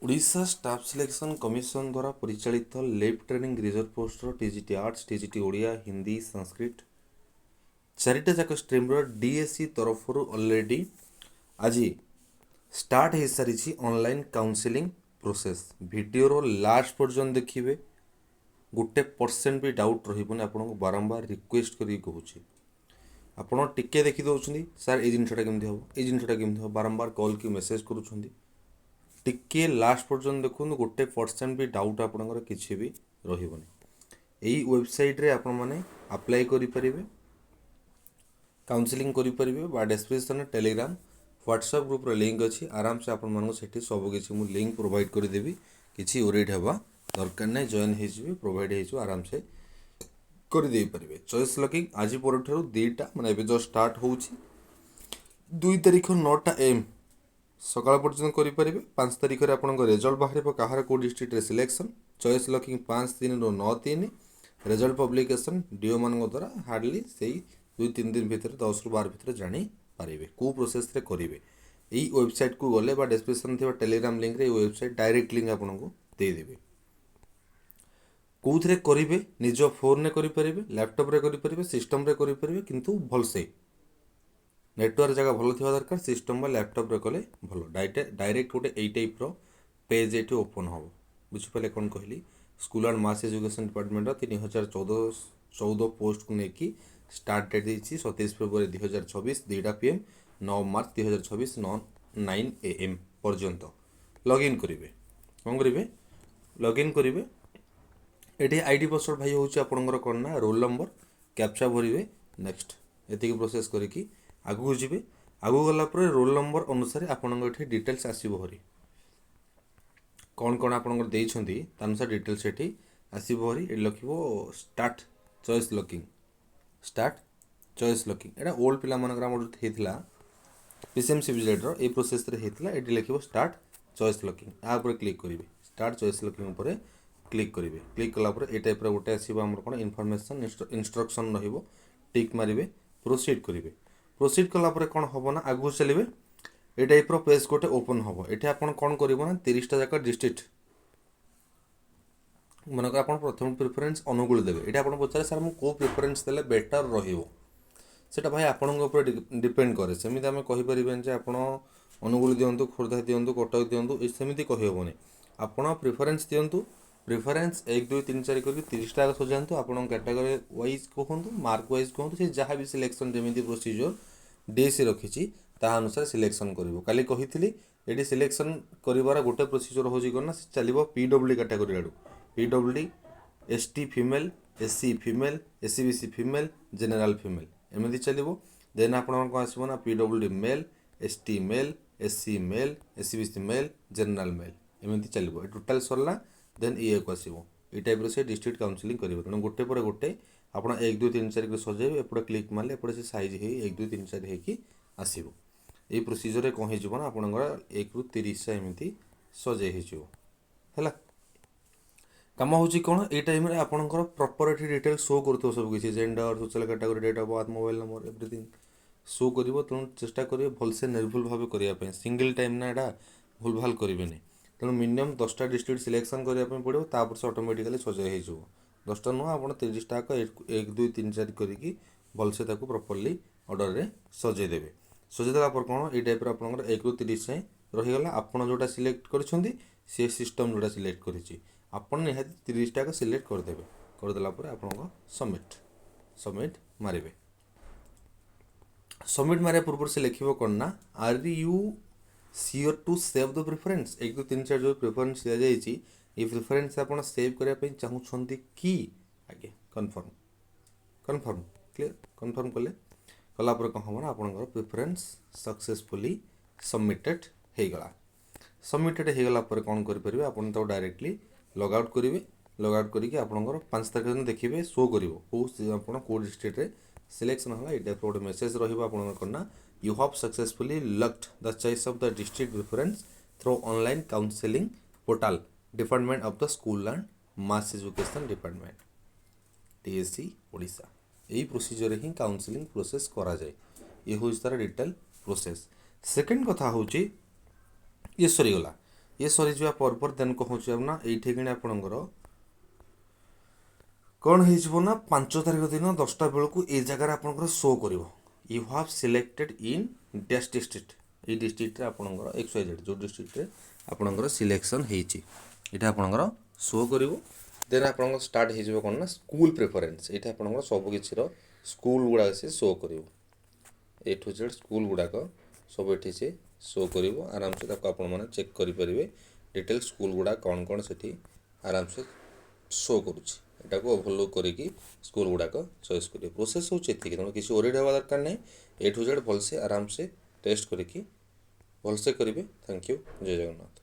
Odisha staff selection commission द्वारा परिचालित left training reserve poster TGT arts TGT Odia Hindi Sanskrit चारिटा जाक स्ट्रीम्र डीएससी तरफ ऑलरेडी आज स्टार्ट हो सारी online counselling process video last पर्यंत देखिए गोटे परसेंट भी डाउट रही आपको बारंबार रिक्वेस्ट करी कहूँ आपड़ टिके देखी दौरान सार ये जिनटा केमती हम ये जिनटा केमती हम बारंबार कॉल कि मेसेज करुँच टिके लास्ट पर्यंत देखो गोटे परसेंट भी डाउट आपंकर किसी भी रही यही वेबसाइट रे आपण मैंने अप्लाई करें काउंसलिंग करें description Telegram WhatsApp group link अच्छी आराम से आपण मानक सेठी सबकि मुझे लिंक प्रोवाइड करदेवी किसी ओरिड हवा दरकार नहीं जॉइन हो प्रोवाइड हो आराम से करदे पारे चॉइस लॉकिंग आज पर दुईटा मैंने जस्ट स्टार्ट हो 2 तारीख 9टा AM सकाल पर्यटन करेंगे 5 तारीख में आपंक रिजल्ट बाहर कहार कौ district selection choice locking 5/3 result publication डीओ मान द्वारा हार्डली से 2-3 दिन भितर 10 ରୁ 12 भितर जानीपारे कौ प्रोसेस करेंगे यही वेबसाइट को गले डिस्क्रिप्शन थी टेलीग्राम लिंक रे वेबसाइट डायरेक्ट लिंक आपको देदेवे कौन करेंगे निज फोन में करेंगे लैपटॉप रे करेंगे सिस्टम रे करेंगे किंतु भलसे नेटवर्क जगह भल थी दरकार सिस्टम लैपटॉप रे कले भल डायरेक्ट गोटे यही टाइप पेज ये ओपन हम बुझिपारे कौन कहली school and mass education department 3014 post को लेकिन स्टार्ट डेट देती 27 फेब्रुआरी 2024 2टा PM 9 मार्च 2024 9 AM पर्यंत लॉगिन करेंगे कौन करेंगे लॉगिन करेंगे ये आईडी पासवर्ड भाई हूँ आपंकर कौन ना रोल नंबर कैप्चा भरवे नेक्स्ट ये प्रोसेस करके आगू जी आगू गलापर रोल नंबर अनुसार आपंकर डिटेल्स आसो हरी कौन कौन आपंकर अनुसार डिटेल्स ये आसो हरी ये लख स्टार्ट चॉइस लॉकिंग एटा ओल्ड पिला होता पीसीएमसी विजेटर ये प्रोसेस ये लिख स्टार्ट चॉइस लॉकिंग आप क्लिक करेंगे स्टार्ट चॉइस लॉकिंग पर क्लिक करेंगे क्लिक कलापर ये टाइप गोटे आसो कौन इनफॉरमेशन इंस्ट्रक्शन टिक मारे प्रोसीड करेंगे प्रोसीड कलापर कौन हम ना आगू चलिए ये टाइप पेज गोटे ओपन हम ये आप कौन करना 30टा जाक डिस्ट्रिक्ट मनक आप प्रथम प्रिफरेन्स अनुकूल देवे ये आप पचारे सर मुझे कौ प्रिफरेन्स देले बेटर रहा भाई आपण डिपेंड करे सेमती आम कहीपर आप अनुगुल दिंतु खोर्धा दिंतु कटक दिंतु सेमती कहीहबनी आपड़ प्रिफरेन्स दिंतु प्रिफरेन्स 1 2 3 4 करके 30टा सजातु आप कैटेगरी वाइज कहतु मार्क वाइज कहतु से जहाँ भी सिलेक्शन जमी प्रोसीजर डीएससी रखी अनुसार सिलेक्शन कर काली कही ये सिलेक्शन कर गोटे प्रोसीजर हो चलो PWD कैटेगरी आड़ PWD ST female SC female SCBC female general female एमती चलो देन आप आसो ना PWD male ST male SC male SCBC male general male एमती चलो टोटाल सरला देन ये को आसो ये टाइप से डिस्ट्रिक्ट काउंसलिंग करेंगे तेणु गोटे पर गोटे आप 1 2 3 4 सजेबे एपटे क्लिक मारे एपटे से साइज हो 1 2 3 4 होगी आसो ये प्रोसीजर कौन हो आपंकर 1 ରୁ 30 एमती सजे है कम हो कौन ये टाइम आपंकर प्रॉपर ये डिटेल शो कर सब किसी gender social category date of birth mobile number everything show कर तेणु चेष्टा करेंगे भलसे निर्भुल भाव करने सिंगल टाइम ना यहाँ भूल भाल करेंगे तेणु मिनिमम 10टा डिस्ट्रिक्ट सिलेक्शन करने पड़ो तापर से ऑटोमेटिकली सजाई हो 10टा नुह आप 30टा 1 2 3 4 करके भलसे प्रॉपर्ली ऑर्डर रे सजेदेवे सजेदेला कौन ये टाइप आप 1 ରୁ 30 जाए रहीगला आपड़ जोटा सिलेक्ट कर सिस्टम जोटा सिलेक्ट कर निहाती 30टा सिलेक्ट करदेवे करदेला आप सबमिट मारे सबमिट मारे पूर्व से लिखे कौन ना are you sure to save the preference 1 2 3 4 जो प्रिफरेन्स दिया जाइए ये प्रिफरेन्स आप सेव करने चाहूँगी कि आगे कन्फर्म कन्फर्म क्लियर कन्फर्म कले कलापर कौन हम ना आपंकर प्रिफरेन्स सक्सेसफुली सबमिटेड होगला सबमिटेड होगला कौन करेंगे आप डायरेक्टली लग आउट करेंगे लग आउट करके आपंकर 5 तारीख दिन देखिए शो कर कौ डिस्ट्रिक्ट सिलेक्शन है ये टाइप गोटे मेसेज रहा you have successfully locked the choice of the district preference through online counseling portal department of the school and mass education department TSC Odisha यही प्रोसीजर ही काउंसलिंग प्रोसेस करा जाए ये हूँ तार डिटेल प्रोसेस सेकेंड कथा हूँ ये सरीगला ये सरीजा पर देन कौन हो ना ये कि आपणकर कौन हो 5 तारिख दिन 10टा बेलू ये जगार आपंकर शो कर you have selected in dash district ये डिस्ट्रिक्ट आपंकर XYZ जो डिस्ट्रिक्ट आपंकर सिलेक्शन होटा आपंकर शो कर देन आप स्टार्ट हो कौन ना स्कूल प्रेफरेन्स ये आपंकर सबकि स्कूल गुड़ाक से शो कर A to Z स्कूल गुड़ाक सब ये से शो कर आराम से आपने चेक करेंगे डिटेल स्कूल गुड़ा कौन कौन से आराम से शो करुँचा को ओभरलुक करके स्कूल गुड़ाक चॉइस करेंगे प्रोसेस हो तेणु किसी ओरिड हवा दरकार नहीं A to Z भलसे आराम से टेस्ट करके भलसे करेंगे थैंक यू जय जगन्नाथ।